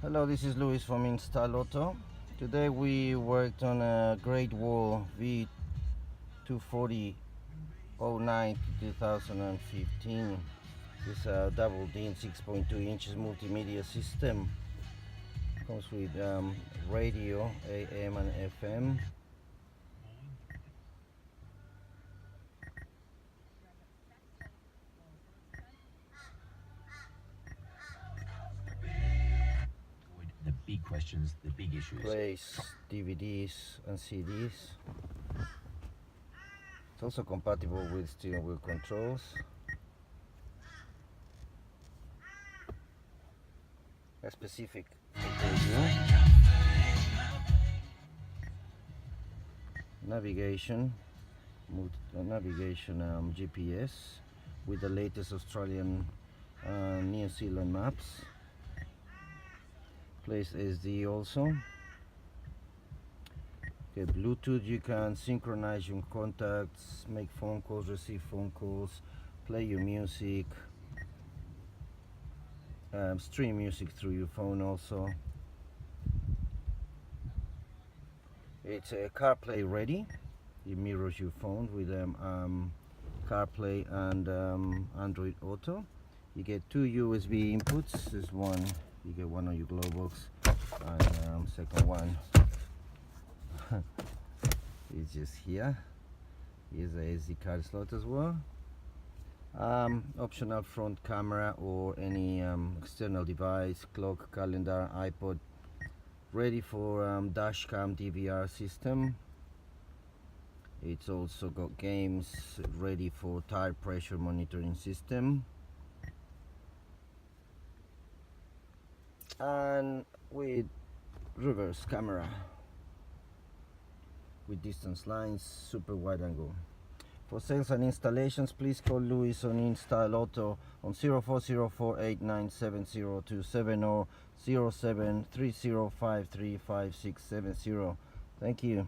Hello, this is Luis from Instyle Auto. Today we worked on a great Wall V240 09 2015. This double DIN 6.2 inches multimedia system. Comes with radio, AM and FM. The big questions, the big issues. Plays DVDs and CDs. It's also compatible with steering wheel controls. A specific navigation, GPS with the latest Australian New Zealand maps. Plays SD also. Okay, Bluetooth, you can synchronize your contacts, make phone calls, receive phone calls, play your music, stream music through your phone also. It's a CarPlay ready. It mirrors your phone with CarPlay and Android Auto. You get two USB inputs. There's one, you get one on your glove box, and second one is just here. Here's a SD card slot as well. Optional front camera or any external device, clock, calendar, iPod. Ready for dash cam DVR system. It's also got games, ready for tire pressure monitoring system, and with reverse camera with distance lines, super wide angle. For sales and installations, please call Luis on Instyle Auto on 0404897027 or 0730535670. Thank you.